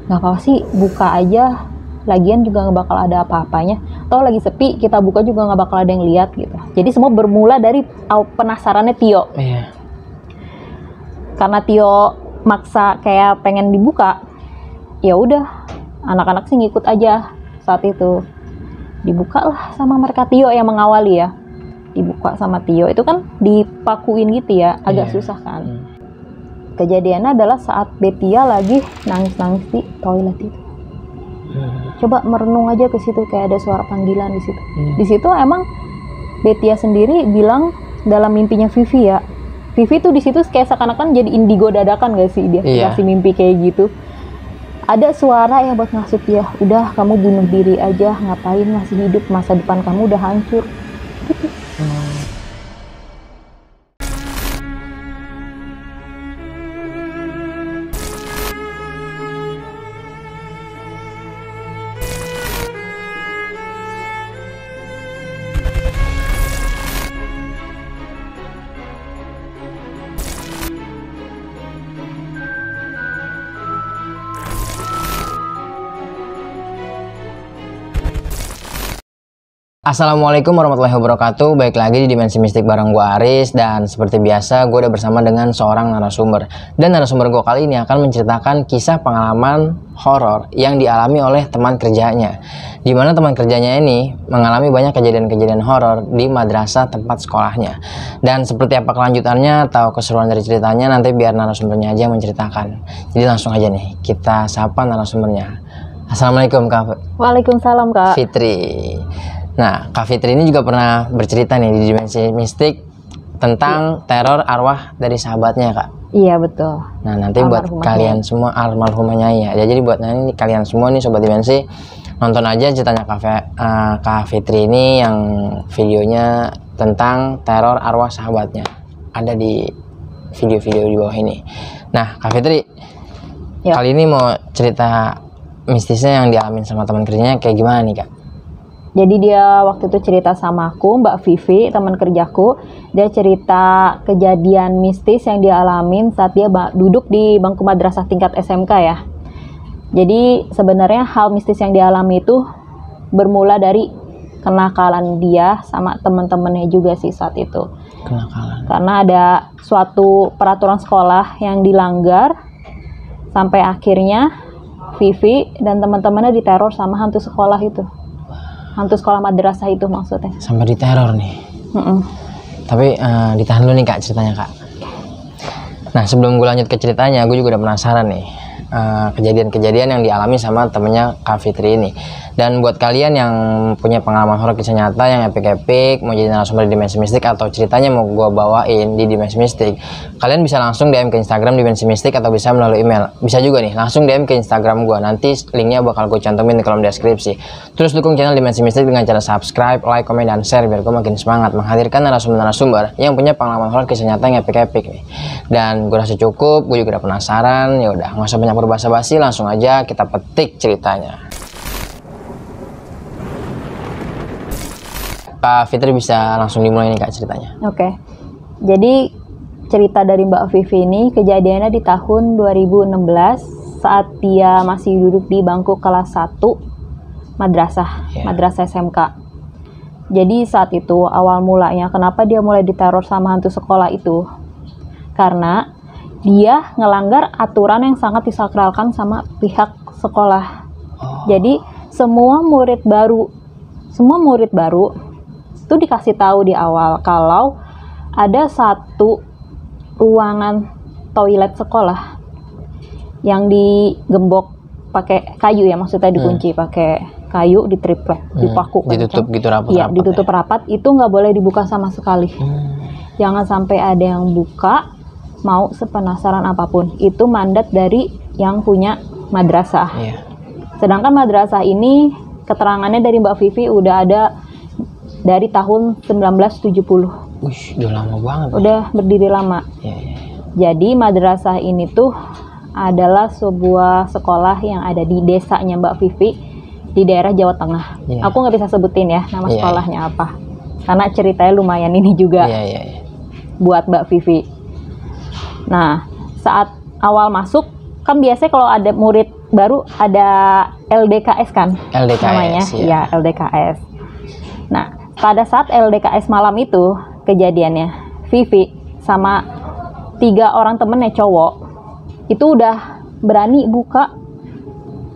nggak apa sih, buka aja, lagian juga nggak bakal ada apa-apanya, toh lagi sepi, kita buka juga nggak bakal ada yang lihat gitu. Jadi semua bermula dari penasarannya Tio. Iya. Karena Tio maksa kayak pengen dibuka, ya udah anak-anak sih ngikut aja. Saat itu dibuka lah sama mereka, Tio yang mengawali ya, dibuka sama Tio. Itu kan dipakuin gitu ya, agak susah kan. Kejadiannya adalah saat Betia lagi nangis-nangis di toilet itu. Coba merenung aja ke situ, kayak ada suara panggilan di situ. Di situ emang Betia sendiri bilang dalam mimpinya Vivi ya. Vivi tuh di situ kayak seakan-akan jadi indigo dadakan gak sih dia dikasih mimpi kayak gitu. Ada suara yang buat ngasut dia, udah kamu bunuh diri aja, ngapain masih hidup, masa depan kamu udah hancur. Gitu. Assalamualaikum warahmatullahi wabarakatuh. Baik lagi di Dimensi Mistik bareng gue Aris. Dan seperti biasa gue udah bersama dengan seorang narasumber. Dan narasumber gue kali ini akan menceritakan kisah pengalaman horor yang dialami oleh teman kerjanya. Dimana teman kerjanya ini mengalami banyak kejadian-kejadian horor di madrasah tempat sekolahnya. Dan seperti apa kelanjutannya atau keseruan dari ceritanya, nanti biar narasumbernya aja menceritakan. Jadi langsung aja nih kita sapa narasumbernya. Assalamualaikum Kak. Waalaikumsalam Kak Fitri. Nah, Kak Fitri ini juga pernah bercerita nih di Dimensi Mistik tentang teror arwah dari sahabatnya, Kak. Iya, betul. Nah, nanti buat kalian semua, almarhumahnya ya. Jadi buat nanti kalian semua nih Sobat Dimensi, nonton aja ceritanya Kak Fitri ini yang videonya tentang teror arwah sahabatnya. Ada di video-video di bawah ini. Nah, Kak Fitri, kali ini mau cerita mistisnya yang dialamin sama teman kerjanya kayak gimana nih, Kak? Jadi dia waktu itu cerita sama aku, Mbak Vivi, teman kerjaku. Dia cerita kejadian mistis yang dia alamin saat dia duduk di bangku madrasah tingkat SMK ya. Jadi sebenarnya hal mistis yang dialami itu bermula dari kenakalan dia sama teman-temannya juga sih saat itu. Kenakalan. Karena ada suatu peraturan sekolah yang dilanggar sampai akhirnya Vivi dan teman-temannya diteror sama hantu sekolah itu. Hantu sekolah madrasah itu maksudnya. Sampai diteror nih. Tapi ditahan dulu nih Kak ceritanya Kak. Nah sebelum gue lanjut ke ceritanya, gue juga udah penasaran nih kejadian-kejadian yang dialami sama temennya Kak Fitri ini. Dan buat kalian yang punya pengalaman horor kisah nyata yang epic-epic, mau jadi narasumber di Dimensi Mistik atau ceritanya mau gue bawain di Dimensi Mistik, kalian bisa langsung DM ke Instagram Dimensi Mistik atau bisa melalui email. Bisa juga nih langsung DM ke Instagram gue, nanti linknya bakal gue cantumin di kolom deskripsi. Terus dukung channel Dimensi Mistik dengan cara subscribe, like, komen, dan share biar gue makin semangat menghadirkan narasumber-narasumber yang punya pengalaman horor kisah nyata yang epic-epic nih. Dan gue rasa cukup, gue juga udah penasaran. Ya udah, nggak usah banyak berbasa-basi, langsung aja kita petik ceritanya. Kak Fitri bisa langsung dimulai nih Kak ceritanya. Oke. Jadi cerita dari Mbak Vivi ini kejadiannya di tahun 2016 saat dia masih duduk di bangku kelas 1 madrasah, madrasah SMK. Jadi saat itu awal mulanya kenapa dia mulai diteror sama hantu sekolah itu? Karena dia ngelanggar aturan yang sangat disakralkan sama pihak sekolah. Jadi semua murid baru itu dikasih tahu di awal kalau ada satu ruangan toilet sekolah yang digembok pakai kayu ya, maksudnya dikunci pakai kayu, ditriplek, dipaku, ditutup gitu rapat. Iya, ditutup rapat, itu nggak boleh dibuka sama sekali. Jangan sampai ada yang buka, mau sepenasaran apapun. Itu mandat dari yang punya madrasah. Sedangkan madrasah ini keterangannya dari Mbak Vivi udah ada dari tahun 1970. Wih, udah lama banget. Udah berdiri lama. Jadi madrasah ini tuh adalah sebuah sekolah yang ada di desanya Mbak Vivi di daerah Jawa Tengah. Aku nggak bisa sebutin ya nama sekolahnya apa, karena ceritanya lumayan ini juga buat Mbak Vivi. Nah, saat awal masuk kan biasanya kalau ada murid baru ada LDKS kan LDKS namanya, ya. ya LDKS. Nah, pada saat LDKS malam itu kejadiannya, Vivi sama 3 orang temennya cowok itu udah berani buka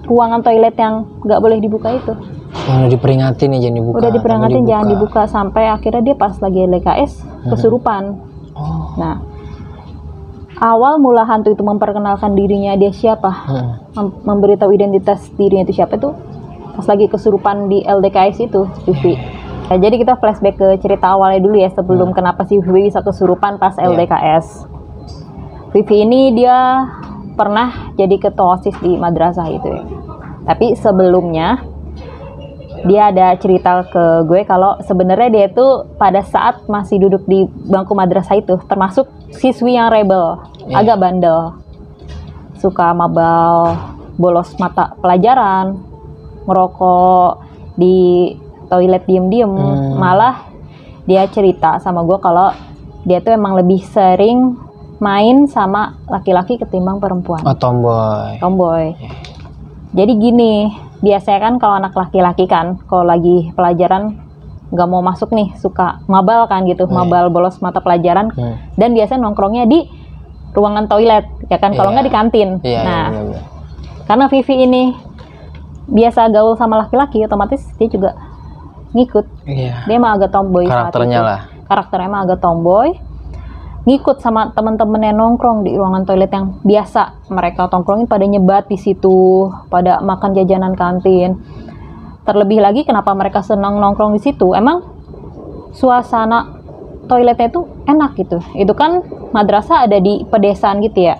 ruangan toilet yang nggak boleh dibuka itu. Udah diperingatin nih jangan dibuka. Udah diperingatin jangan dibuka, sampai akhirnya dia pas lagi LDKS kesurupan. Oh. Nah, awal mula hantu itu memperkenalkan dirinya dia siapa, memberitahu identitas dirinya itu siapa itu pas lagi kesurupan di LDKS itu, Vivi. Nah, jadi kita flashback ke cerita awalnya dulu ya, sebelum kenapa si Vivi bisa kesurupan pas LDKS. Vivi ini dia pernah jadi ketua OSIS di madrasah itu ya. Tapi sebelumnya dia ada cerita ke gue kalau sebenarnya dia itu pada saat masih duduk di bangku madrasah itu termasuk siswi yang rebel, agak bandel, suka mabal, bolos mata pelajaran, merokok di toilet diem-diem. Malah dia cerita sama gue kalau dia tuh emang lebih sering main sama laki-laki ketimbang perempuan. Oh, tomboy. Jadi gini, biasanya kan kalau anak laki-laki kan kalau lagi pelajaran nggak mau masuk nih, suka mabal kan gitu, mabal bolos mata pelajaran, dan biasanya nongkrongnya di ruangan toilet ya kan, kalau nggak di kantin. Nah, karena Vivi ini biasa gaul sama laki-laki, otomatis dia juga ngikut. Dia emang agak tomboy karakternya lah. Karakternya emang agak tomboy, ngikut sama teman-temannya nongkrong di ruangan toilet yang biasa mereka tongkrongin, pada nyebat di situ, pada makan jajanan kantin. Terlebih lagi kenapa mereka senang nongkrong di situ? Emang suasana toiletnya itu enak gitu. Itu kan madrasah ada di pedesaan gitu ya.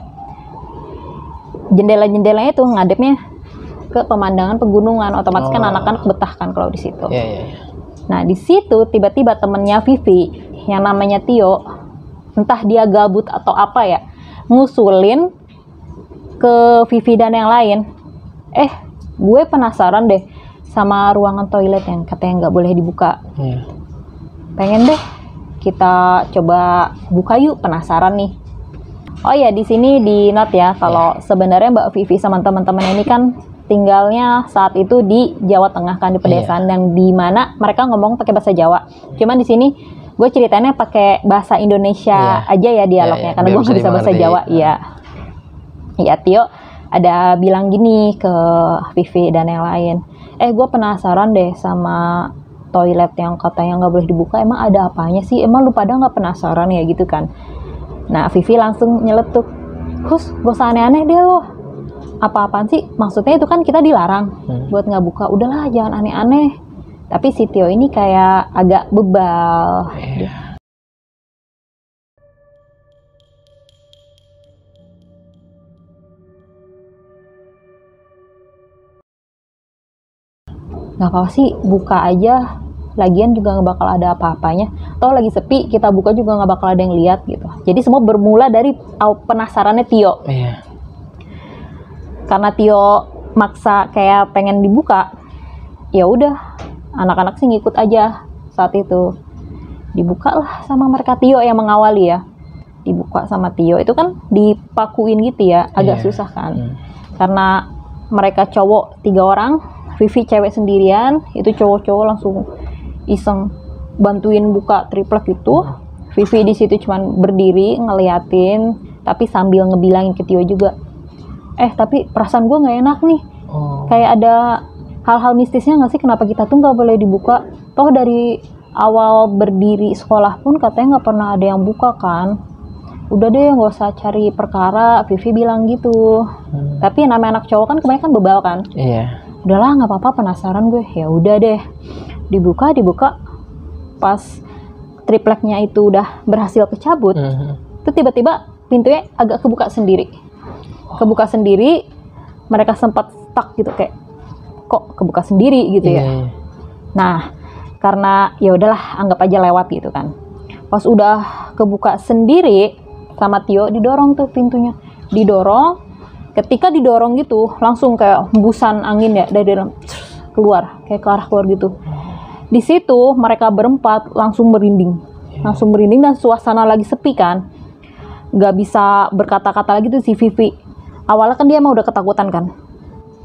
Jendela-jendelanya itu ngadepnya ke pemandangan pegunungan, otomatis kan anak-anak betah kan kalau di situ. Nah, di situ tiba-tiba temennya Vivi yang namanya Tio, entah dia gabut atau apa ya, ngusulin ke Vivi dan yang lain, gue penasaran deh sama ruangan toilet yang katanya nggak boleh dibuka. Pengen deh kita coba buka yuk, penasaran nih. Oh ya, di sini di note ya kalau sebenarnya Mbak Vivi sama teman-teman ini kan tinggalnya saat itu di Jawa Tengah kan, di pedesaan, yang di mana mereka ngomong pakai bahasa Jawa. Cuman di sini gue ceritanya pakai bahasa Indonesia aja ya dialognya, karena gue nggak bisa bahasa Jawa. Iya, Tio ada bilang gini ke Vivi dan yang lain, gue penasaran deh sama toilet yang katanya nggak boleh dibuka, emang ada apanya sih? Emang lu pada nggak penasaran ya gitu kan? Nah, Vivi langsung nyeletuk, "Hus, gak usah aneh-aneh deh lo. Apa-apaan sih? Maksudnya itu kan kita dilarang buat nggak buka. Udahlah, jangan aneh-aneh." Tapi si Tio ini kayak agak bebal. Nggak apa-apa sih, buka aja. Lagian juga nggak bakal ada apa-apanya. Toh lagi sepi, kita buka juga nggak bakal ada yang lihat gitu. Jadi semua bermula dari penasarannya Tio. Karena Tio maksa kayak pengen dibuka, ya udah, anak-anak sih ngikut aja saat itu. Dibuka lah sama mereka, Tio yang mengawali ya. Dibuka sama Tio, itu kan dipakuin gitu ya, agak susah kan. Karena mereka cowok 3 orang, Vivi cewek sendirian, itu cowok-cowok langsung iseng bantuin buka triplek itu. Vivi di situ cuman berdiri ngeliatin, tapi sambil ngebilangin ke Tio juga, tapi perasaan gue nggak enak nih. Kayak ada hal-hal mistisnya nggak sih, kenapa kita tuh nggak boleh dibuka? Toh dari awal berdiri sekolah pun katanya nggak pernah ada yang buka kan. Udah deh, nggak usah cari perkara, Vivi bilang gitu. Tapi namanya anak cowok kan kebanyakan bebal kan. Udahlah, nggak apa-apa, penasaran gue. Ya udah deh, dibuka. Pas tripleknya itu udah berhasil kecabut, itu tiba-tiba pintunya agak kebuka sendiri. Mereka sempat stuck gitu, kayak kok kebuka sendiri gitu ya. Nah, karena ya udahlah, anggap aja lewat gitu kan. Pas udah kebuka sendiri sama Tio, didorong tuh pintunya, ketika didorong gitu langsung kayak hembusan angin ya dari dalam, keluar kayak ke arah keluar gitu. Di situ mereka berempat langsung merinding dan suasana lagi sepi kan, nggak bisa berkata-kata lagi tuh si Vivi. Awalnya kan dia emang udah ketakutan kan,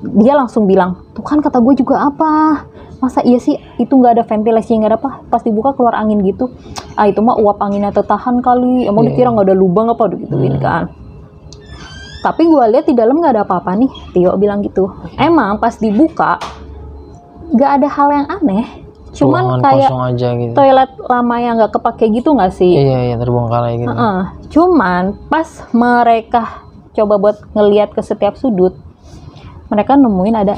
dia langsung bilang, tuh kan kata gue juga apa, masa iya sih itu nggak ada ventilasi, nggak ada apa, pas dibuka keluar angin gitu. Ah itu mah uap anginnya tertahan kali, emang dikira nggak ada lubang apa gituin kan. Tapi gue lihat di dalam nggak ada apa-apa nih, Tio bilang gitu. Emang pas dibuka nggak ada hal yang aneh, cuman Ruangan kayak kosong aja gitu. toilet lama yang nggak kepake gitu nggak sih? Iya terbongkar kayak gitu. Cuman pas mereka coba buat ngelihat ke setiap sudut, mereka nemuin ada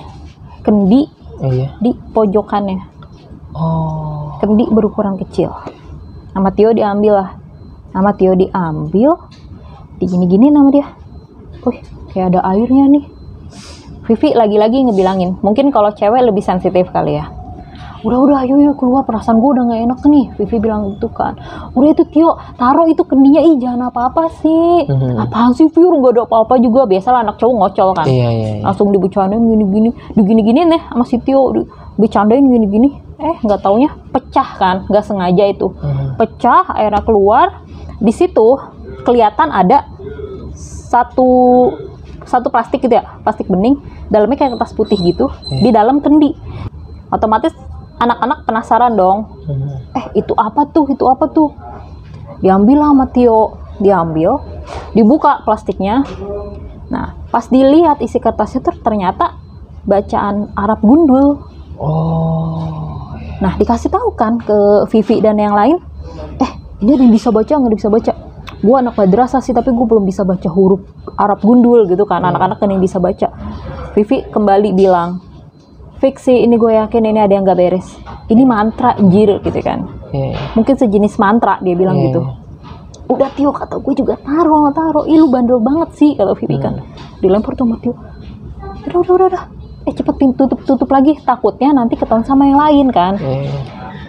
kendi di pojokannya. Oh. Kendi berukuran kecil. Sama Tio diambil lah. Sama Tio diambil, digini-gini nama dia. Wih, kayak ada airnya nih. Vivi lagi-lagi ngebilangin, mungkin kalau cewek lebih sensitif kali ya. Udah ayo keluar, perasaan gue udah gak enak nih. Vivi bilang gitu kan. Udah itu Tio, taruh itu kendinya, jangan apa-apa sih. Apaan sih Vir, gak ada apa-apa juga. Biasalah anak cowok ngocol kan. Iya. Langsung dibecandain gini-gini nih sama si Tio, dibecandain gini-gini. Nggak taunya pecah kan, nggak sengaja itu. Pecah, airnya keluar. Di situ kelihatan ada satu plastik gitu ya, plastik bening, dalamnya kayak kertas putih gitu, di dalam kendi. Otomatis anak-anak penasaran dong. Itu apa tuh? Diambil lah sama Tio, dibuka plastiknya. Nah, pas dilihat isi kertasnya tuh ternyata bacaan Arab gundul. Nah, dikasih tahu kan ke Vivi dan yang lain, ini ada yang bisa baca, nggak bisa baca. Gue anak madrasah sih, tapi gue belum bisa baca huruf Arab gundul gitu kan. Anak-anak kan yang bisa baca. Vivi kembali bilang, fix sih, ini gue yakin ini ada yang nggak beres. Ini mantra jir gitu kan. Mungkin sejenis mantra, dia bilang gitu. Udah Tio, kata gue juga taruh. Lu bandel banget sih, kata Vivi kan. Dilempar tuh sama Tio. Udah. Cepet tutup lagi, takutnya nanti ketahuan sama yang lain kan.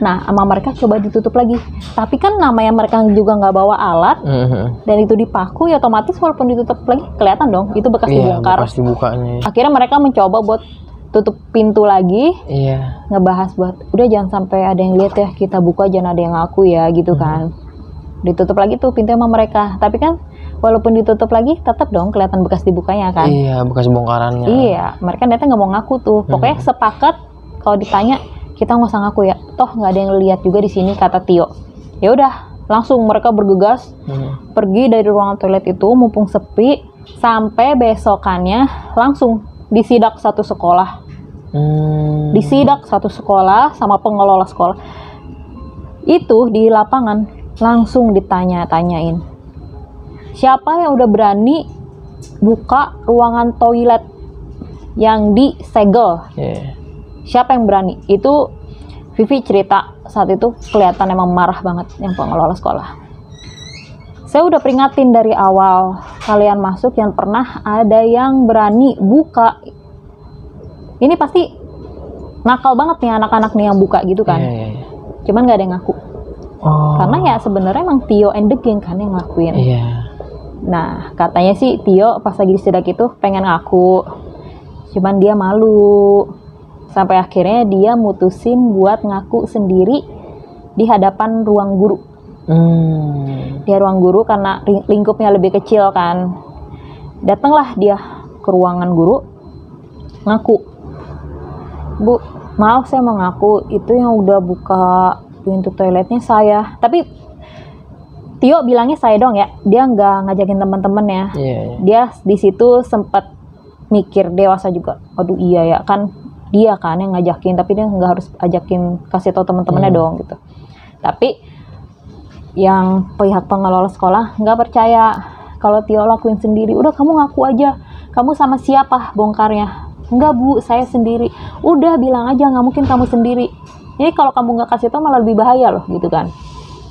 Nah, sama mereka coba ditutup lagi. Tapi kan namanya mereka juga nggak bawa alat, dan itu dipaku, ya otomatis walaupun ditutup lagi kelihatan dong itu bekas dibongkar. Bekas dibukanya. Akhirnya mereka mencoba buat tutup pintu lagi, ngebahas buat udah jangan sampai ada yang lihat ya, kita buka jangan ada yang ngaku ya gitu kan. Ditutup lagi tuh pintu sama mereka. Tapi kan walaupun ditutup lagi tetap dong kelihatan bekas dibukanya kan. Iya, bekas bongkarannya. Iya, mereka ternyata nggak mau ngaku tuh. Pokoknya sepakat kalau ditanya kita nggak usah ngaku ya, toh nggak ada yang lihat juga di sini, kata Tio. Ya udah, langsung mereka bergegas pergi dari ruangan toilet itu mumpung sepi, sampai besokannya langsung disidak satu sekolah. Disidak satu sekolah sama pengelola sekolah. Itu di lapangan langsung ditanya-tanyain, siapa yang udah berani buka ruangan toilet yang disegel? Siapa yang berani? Itu Vivi cerita saat itu kelihatan emang marah banget yang pengelola sekolah. Saya udah peringatin dari awal, kalian masuk yang pernah ada yang berani buka. Ini pasti nakal banget nih anak-anak nih yang buka gitu kan. Cuman nggak ada yang ngaku. Karena ya sebenarnya emang Tio and the gang kan yang ngakuin. Nah, katanya sih Tio pas lagi disidak itu pengen ngaku, cuman dia malu. Sampai akhirnya dia mutusin buat ngaku sendiri di hadapan ruang guru. Di ruang guru karena lingkupnya lebih kecil kan. Datanglah dia ke ruangan guru, ngaku, Bu, maaf saya mau ngaku, itu yang udah buka pintu toiletnya saya. Tapi Tio bilangnya saya dong ya, dia nggak ngajakin teman-teman ya. Dia di situ sempat mikir dewasa juga. Aduh iya ya kan, dia kan yang ngajakin, tapi dia nggak harus ajakin, kasih tahu teman-temannya dong gitu. Tapi yang pihak pengelola sekolah nggak percaya kalau Tio lakuin sendiri. Udah kamu ngaku aja, kamu sama siapa bongkarnya? Enggak Bu, saya sendiri. Udah bilang aja, nggak mungkin kamu sendiri. Jadi kalau kamu nggak kasih tahu malah lebih bahaya loh gitu kan.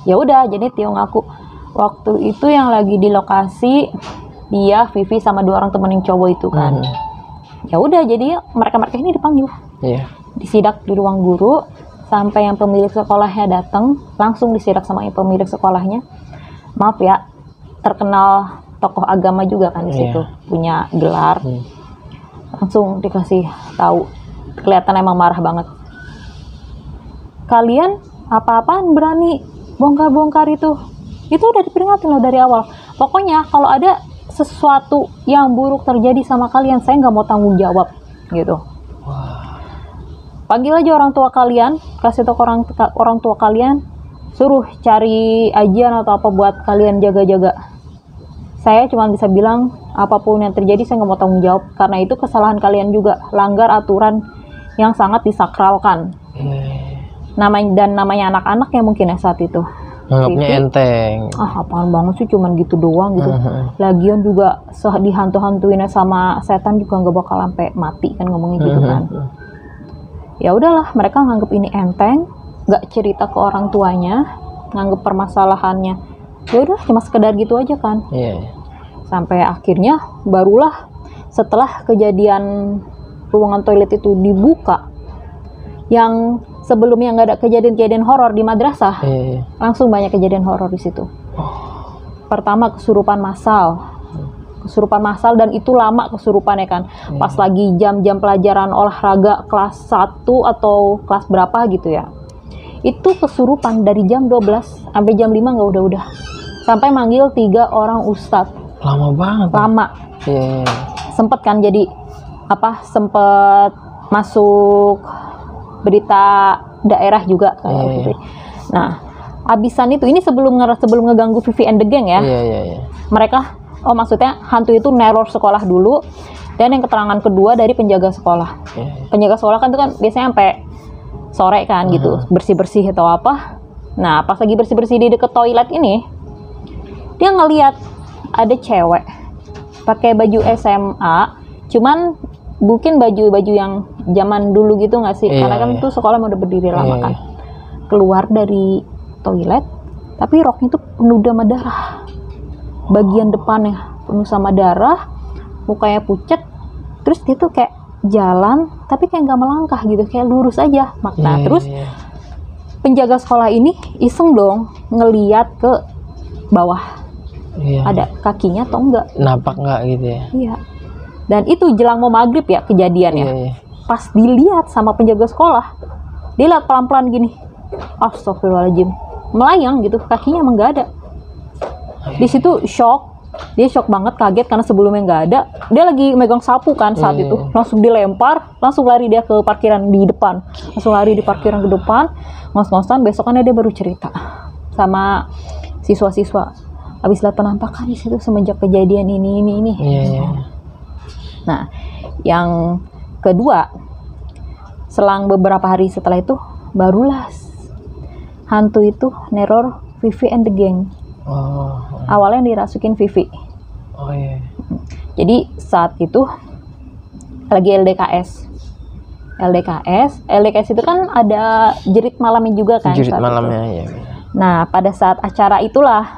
Ya udah, jadi Tio ngaku. Waktu itu yang lagi di lokasi dia, Vivi sama 2 orang temen yang cowok itu kan. Ya udah, jadi mereka ini dipanggil, disidak di ruang guru sampai yang pemilik sekolahnya datang, langsung disidak sama yang pemilik sekolahnya. Maaf ya, terkenal tokoh agama juga kan di situ, punya gelar. Langsung dikasih tahu, kelihatan emang marah banget. Kalian apa-apaan berani bongkar-bongkar itu udah diperingatin loh dari awal. Pokoknya kalau ada sesuatu yang buruk terjadi sama kalian, saya nggak mau tanggung jawab. gitu. Panggil aja orang tua kalian, kasih tahu ke orang tua kalian, suruh cari ajian atau apa buat kalian jaga-jaga. Saya cuma bisa bilang apapun yang terjadi saya nggak mau tanggung jawab, karena itu kesalahan kalian juga, langgar aturan yang sangat disakralkan. Namanya anak-anak ya mungkin ya saat itu. Anggapnya enteng. Apaan banget sih, cuman gitu doang gitu. Lagian juga dihantu-hantuinnya sama setan juga nggak bakal sampai mati kan, ngomongnya gitu kan. Ya udahlah, mereka nganggep ini enteng, nggak cerita ke orang tuanya, nganggep permasalahannya ya udah cuma sekedar gitu aja kan. Sampai akhirnya barulah setelah kejadian ruangan toilet itu dibuka, yang sebelumnya nggak ada kejadian-kejadian horor di madrasah, langsung banyak kejadian horor di situ. Pertama kesurupan massal, dan itu lama kesurupannya kan. Pas lagi jam-jam pelajaran olahraga kelas 1 atau kelas berapa gitu ya, itu kesurupan dari jam 12 sampai jam 5 nggak udah sampai manggil 3 orang ustadz. Lama banget. Lama. Sempet kan jadi sempet masuk berita daerah juga. Nah, abisan itu, ini sebelum ngeganggu Vivi and the Gang ya. Mereka maksudnya hantu itu neror sekolah dulu, dan yang keterangan kedua dari penjaga sekolah. Penjaga sekolah kan itu kan biasanya sampai sore kan gitu, bersih-bersih atau apa. Nah, pas lagi bersih-bersih di deket toilet ini, dia ngeliat ada cewek pakai baju SMA, cuman mungkin baju yang zaman dulu gitu nggak sih? Karena kan tuh sekolah udah berdiri lama kan. Keluar dari toilet, tapi roknya tuh penuh sama darah. Bagian depannya penuh sama darah, mukanya pucet, terus dia tuh kayak jalan tapi kayak nggak melangkah gitu, kayak lurus aja. Terus penjaga sekolah ini iseng dong ngeliat ke bawah, ada kakinya atau enggak, napak nggak gitu ya. Dan itu jelang mau maghrib ya kejadiannya. Pas dilihat sama penjaga sekolah, dia lihat pelan-pelan gini, astagfirullahaladzim, melayang gitu, kakinya emang nggak ada. Di situ dia shock banget, kaget karena sebelumnya nggak ada. Dia lagi megang sapu kan saat itu, langsung dilempar, langsung lari dia ke parkiran di depan, ngos-ngosan. Besokannya dia baru cerita sama siswa-siswa, habis lihat penampakan di situ semenjak kejadian ini. Nah, yang kedua, selang beberapa hari setelah itu, barulah hantu itu neror Vivi and the Gang. Awalnya dirasukin Vivi. Jadi saat itu lagi LDKS itu kan ada jerit malamnya juga kan. Jerit malamnya. Nah, pada saat acara itulah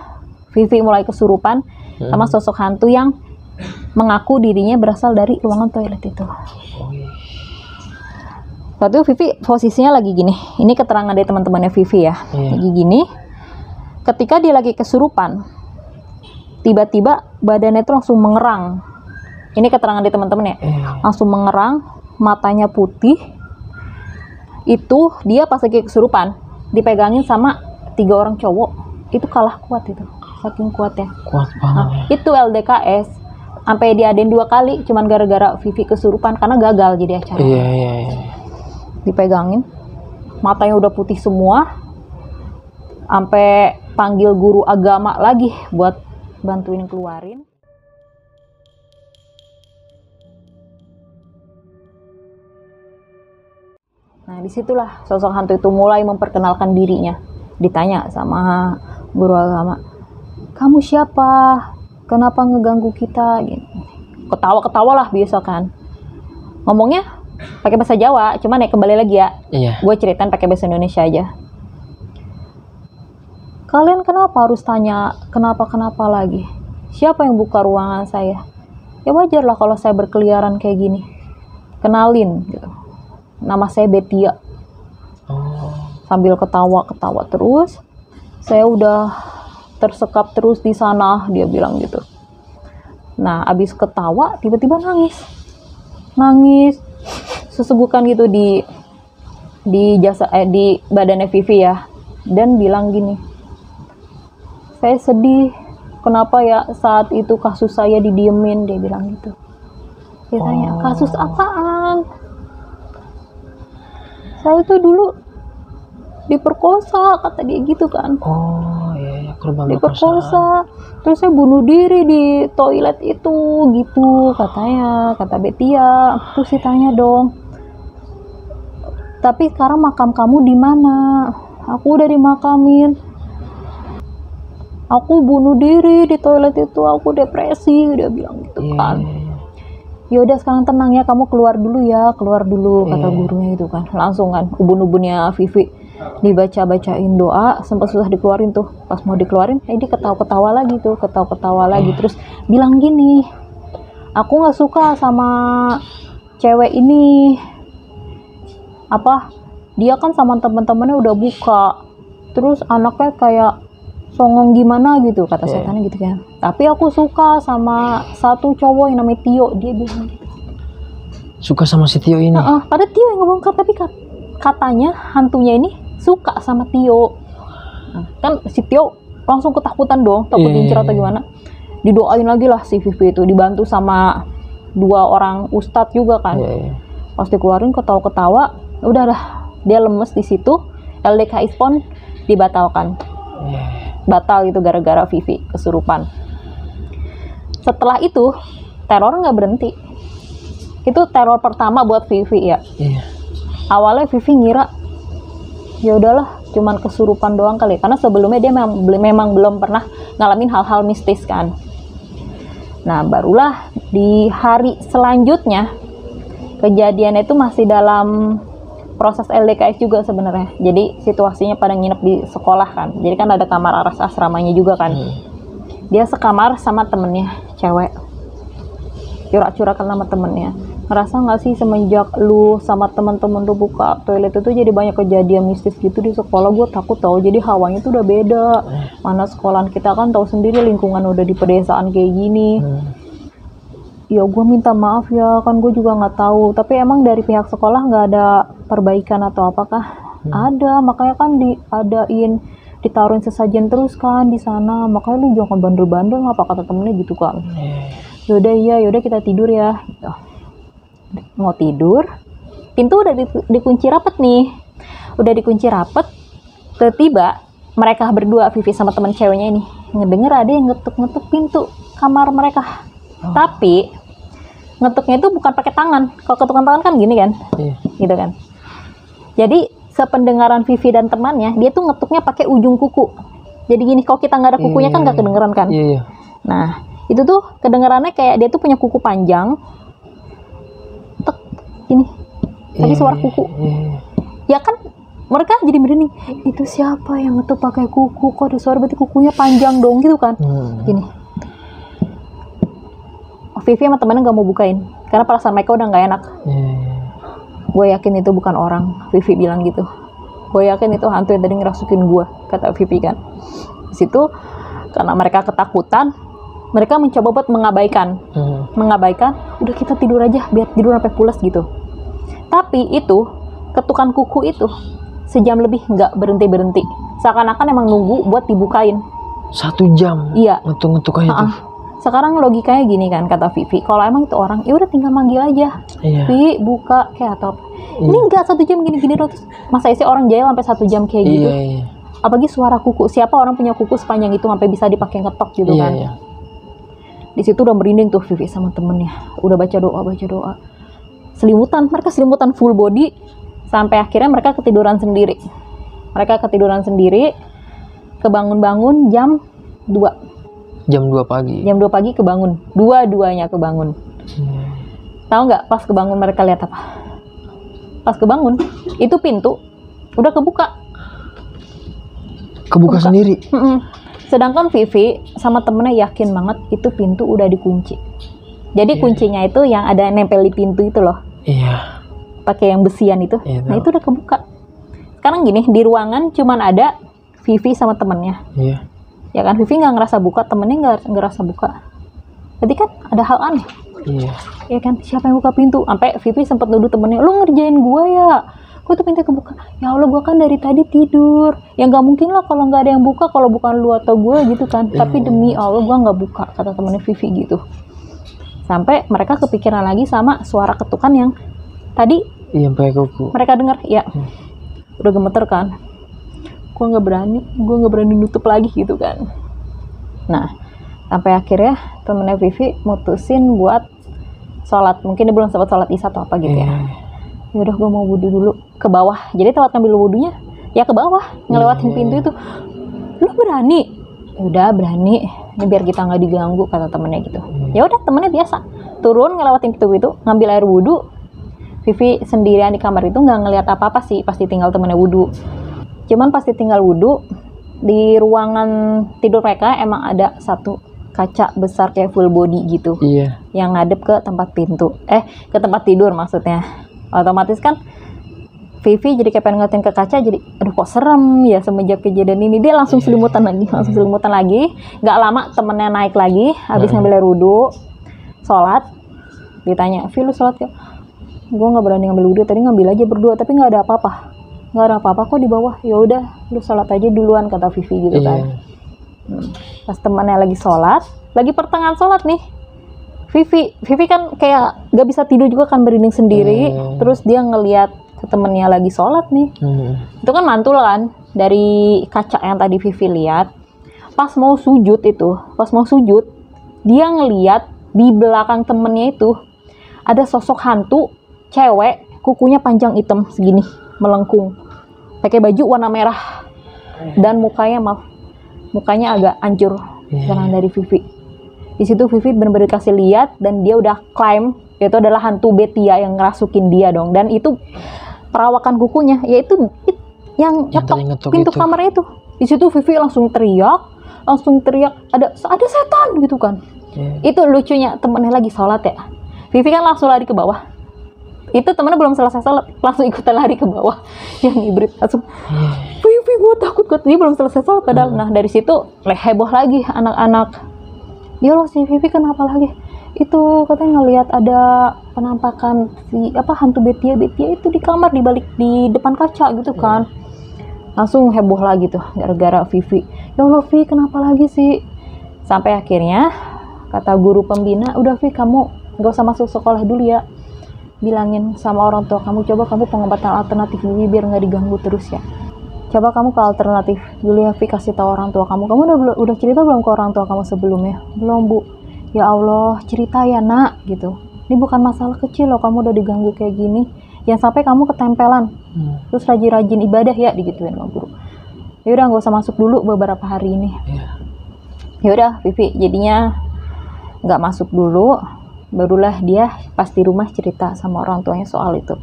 Vivi mulai kesurupan sama sosok hantu yang mengaku dirinya berasal dari ruangan toilet itu. Saat itu Vivi posisinya lagi gini. Ini keterangan dari teman-temannya Vivi ya. Lagi gini. Ketika dia lagi kesurupan, tiba-tiba badannya itu langsung mengerang. Ini keterangan dari teman-temannya. Langsung mengerang, matanya putih. Itu dia pas lagi kesurupan, dipegangin sama 3 orang cowok. Itu kalah kuat itu. Saking kuatnya. Kuat banget. Itu LDKS. Sampai diadain 2 kali, cuman gara-gara Vivi kesurupan karena gagal jadi acara. Dipegangin, matanya udah putih semua, sampai panggil guru agama lagi buat bantuin keluarin. Nah, disitulah sosok hantu itu mulai memperkenalkan dirinya. Ditanya sama guru agama, kamu siapa? Kenapa ngeganggu kita? Ketawa-ketawa lah biasa kan. Ngomongnya pakai bahasa Jawa, cuman ya kembali lagi ya. Gue ceritain pakai bahasa Indonesia aja. Kalian kenapa harus tanya kenapa lagi? Siapa yang buka ruangan saya? Ya wajar lah kalau saya berkeliaran kayak gini. Kenalin gitu. Nama saya Betia. Sambil ketawa terus. Saya udah tersekap terus di sana, dia bilang gitu. Nah, abis ketawa tiba-tiba nangis sesegukan gitu di badannya Vivi ya, dan bilang gini, saya sedih, kenapa ya saat itu kasus saya didiemin, dia bilang gitu. Dia tanya, kasus apaan? Saya tuh dulu diperkosa, kata dia gitu kan. Oh iya, korban Diperkosa, terus saya bunuh diri di toilet itu, gitu katanya, kata Betia. Terus ditanya dong, tapi sekarang makam kamu di mana? Aku udah dimakamin. Aku bunuh diri di toilet itu, aku depresi, dia bilang gitu kan. Ya udah sekarang tenang ya, kamu keluar dulu ya, keluar dulu, kata gurunya itu kan. Langsung kan ubun-ubunnya Vivi dibaca-bacain doa, sempat susah dikeluarin tuh. Pas mau dikeluarin, dia ketawa-ketawa lagi tuh, ketawa-ketawa lagi. Terus bilang gini, aku nggak suka sama cewek ini. Apa? Dia kan sama teman-temannya udah buka. Terus anaknya kayak songong gimana gitu, kata setannya gitu kan. Tapi aku suka sama satu cowok yang namanya Tio, dia bilang gitu. Suka sama si Tio ini? Padahal Tio yang ngebongkar, tapi katanya hantunya ini suka sama Tio. Nah, kan si Tio langsung ketakutan dong, takut diincar atau gimana. Didoain lagi lah si Vivi itu, dibantu sama 2 orang ustadz juga kan. Pas dikeluarin ketawa-ketawa, udah dah dia lemes di situ. LDKI pun dibatalkan. Batal gitu gara-gara Vivi kesurupan. Setelah itu teror nggak berhenti. Itu teror pertama buat Vivi ya. Awalnya Vivi ngira ya udahlah cuman kesurupan doang kali, karena sebelumnya dia memang belum pernah ngalamin hal-hal mistis kan. Nah barulah di hari selanjutnya kejadian itu masih dalam proses LDKS juga sebenarnya. Jadi situasinya pada nginep di sekolah kan. Jadi kan ada kamar aras asramanya juga kan. Dia sekamar sama temennya cewek. Curhat-curhat sama temennya. Ngerasa nggak sih semenjak lu sama temen-temen lu buka toilet itu jadi banyak kejadian mistis gitu di sekolah? Gue takut tau. Jadi hawanya tuh udah beda. Mana sekolahan kita kan tahu sendiri lingkungan udah di pedesaan kayak gini. Ya gue minta maaf ya, kan gue juga nggak tahu. Tapi emang dari pihak sekolah nggak ada perbaikan atau apakah? Ada, makanya kan ditaruhin sesajen terus kan di sana. Makanya lu jangan bandel-bandel, apa kata temennya gitu kan. Yaudah kita tidur ya. Mau tidur, pintu udah dikunci rapet nih. Udah dikunci rapet, tiba-tiba mereka berdua, Vivi sama temen ceweknya ini, ngedenger ada yang ngetuk-ngetuk pintu kamar mereka. Tapi ngetuknya itu bukan pakai tangan. Kalau ketukan tangan kan gini kan, gitu kan. Jadi sependengaran Vivi dan temannya, dia tuh ngetuknya pakai ujung kuku. Jadi gini, kalau kita nggak ada kukunya kan nggak kedengeran kan. Nah itu tuh kedengerannya kayak dia tuh punya kuku panjang, tek ini. Tapi suara kuku. Ya kan mereka jadi merinding. Itu siapa yang ngetuk pakai kuku? Kok ada suara, berarti kukunya panjang dong gitu kan. Gini. Vivi sama temennya nggak mau bukain karena perasaan mereka udah nggak enak. Gue yakin itu bukan orang, Vivi bilang gitu. Gue yakin itu hantu yang tadi ngerasukin gue, kata Vivi kan. Di situ karena mereka ketakutan, mereka mencoba buat mengabaikan, udah kita tidur aja biar tidur sampai pulas gitu. Tapi itu ketukan kuku itu sejam lebih nggak berhenti, seakan-akan emang nunggu buat dibukain. 1 jam? Iya. Ngetuk-ngetuk aja tuh. Sekarang logikanya gini kan, kata Vivi, kalau emang itu orang, ya udah tinggal manggil aja. Vi, buka kayak atau ini enggak 1 jam gini-gini terus. Masa sih orang jahil sampai 1 jam kayak gitu? Apalagi suara kuku. Siapa orang punya kuku sepanjang itu sampai bisa dipakai ngetok gitu kan? Di situ udah merinding tuh Vivi sama temennya. Udah baca doa. Selimutan, mereka selimutan full body sampai akhirnya mereka ketiduran sendiri. Kebangun-bangun jam 2. Jam 2 pagi. Jam 2 pagi kebangun. Dua-duanya kebangun. Tahu nggak pas kebangun mereka lihat apa? Pas kebangun, itu pintu udah kebuka. Kebuka sendiri? Sedangkan Vivi sama temennya yakin banget itu pintu udah dikunci. Jadi kuncinya itu yang ada nempel di pintu itu loh. Pakai yang besian itu. Nah itu udah kebuka. Sekarang gini, di ruangan cuman ada Vivi sama temennya. Ya kan, Vivi nggak ngerasa buka, temennya nggak ngerasa buka. Berarti kan ada hal aneh. Ya kan, siapa yang buka pintu? Sampai Vivi sempat nuduh temennya, lu ngerjain gua ya? Kok tuh pintu kebuka? Ya Allah, gua kan dari tadi tidur. Ya nggak mungkin lah kalau nggak ada yang buka, kalau bukan lu atau gua gitu kan. Tapi demi Allah gua nggak buka, kata temennya Vivi gitu. Sampai mereka kepikiran lagi sama suara ketukan yang tadi Iya, pakai kuku. mereka dengar. Ya, udah gemeter kan. Gue nggak berani nutup lagi gitu kan. Nah, sampai akhirnya temennya Vivi mutusin buat sholat. Mungkin dia belum sempat sholat isya atau apa gitu ya. Ya udah, gue mau wudhu dulu ke bawah. Jadi tempat ngambil wudhunya ya ke bawah, ngelewatin pintu itu. Lu berani? Ya udah, berani. Ini biar kita nggak diganggu, kata temennya gitu. Ya udah, temennya biasa turun ngelewatin pintu itu, ngambil air wudhu. Vivi sendirian di kamar itu nggak ngelihat apa-apa sih, pasti tinggal temennya wudhu. Cuman pasti tinggal wudhu, di ruangan tidur mereka emang ada satu kaca besar kayak full body gitu, Iya. yang ngadep ke tempat ke tempat tidur maksudnya. Otomatis kan Vivi jadi kayak pengen ngeliatin ke kaca, jadi aduh kok serem ya semenjak kejadian ini. Dia langsung selimutan lagi. Nggak lama temennya naik lagi, habis ngambil air wudhu, sholat. Ditanya, Vi lu sholat gak? Gue nggak berani ngambil wudhu, tadi ngambil aja berdua, tapi nggak ada apa-apa kok di bawah. Ya udah, lu sholat aja duluan, kata Vivi gitu kan. Pas temannya lagi sholat, lagi pertengahan sholat nih, Vivi kan kayak gak bisa tidur juga kan, berinding sendiri. Terus dia ngeliat ke temennya lagi sholat nih. Itu kan mantul kan dari kaca yang tadi Vivi lihat. Pas mau sujud, dia ngeliat di belakang temennya itu ada sosok hantu cewek, kukunya panjang hitam segini, melengkung, pakai baju warna merah, dan mukanya agak hancur karena dari Vivi. Di situ Vivi benar-benar kasih lihat, dan dia udah klaim itu adalah hantu Betia yang ngerasukin dia dong. Dan itu perawakan kukunya, yaitu yang ngetok pintu kamarnya itu. Di situ Vivi langsung teriak, ada setan gitu kan. Itu lucunya, temennya lagi sholat ya. Vivi kan langsung lari ke bawah. Itu temennya belum selesai sholat, langsung ikutan lari ke bawah. Yang hibrid langsung, Vivi gue takut, dia belum selesai sholat padahal. Nah dari situ heboh lagi anak-anak. Ya Allah, si Vivi kenapa lagi? Itu katanya ngelihat ada penampakan si hantu Betia itu di kamar, di depan kaca gitu kan. Langsung heboh lagi tuh gara-gara Vivi. Ya Allah Vi, kenapa lagi sih? Sampai akhirnya kata guru pembina, udah Vi, kamu gak usah masuk sekolah dulu ya. Bilangin sama orang tua kamu, coba kamu pengobatan alternatif dulu biar nggak diganggu terus ya. Coba kamu ke alternatif dulu ya Vi, kasih tahu orang tua kamu. Kamu udah cerita belum ke orang tua kamu sebelumnya? Belum Bu. Ya Allah, cerita ya nak gitu. Ini bukan masalah kecil loh, kamu udah diganggu kayak gini. Jangan sampai kamu ketempelan. Terus rajin-rajin ibadah ya, digituin sama guru. Ya udah, nggak usah masuk dulu beberapa hari ini. Ya udah, Vivi jadinya nggak masuk dulu. Barulah dia pas di rumah cerita sama orang tuanya soal itu.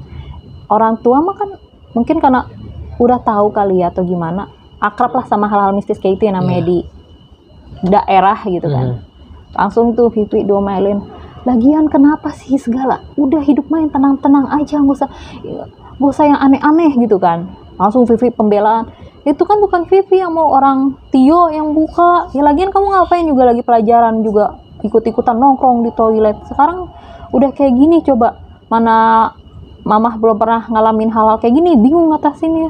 Orang tua mah kan mungkin karena udah tahu kali ya atau gimana, akrab lah sama hal-hal mistis kayak itu yang namanya di daerah gitu kan. Langsung tuh Vivi diomelin, lagian kenapa sih segala, udah hidup main tenang-tenang aja, gak usah yang aneh-aneh gitu kan. Langsung Vivi pembelaan, itu kan bukan Vivi yang mau, orang Tio yang buka. Ya lagian kamu ngapain juga, lagi pelajaran juga ikut-ikutan nongkrong di toilet. Sekarang udah kayak gini, coba mana mamah belum pernah ngalamin hal-hal kayak gini, bingung ngatasinnya.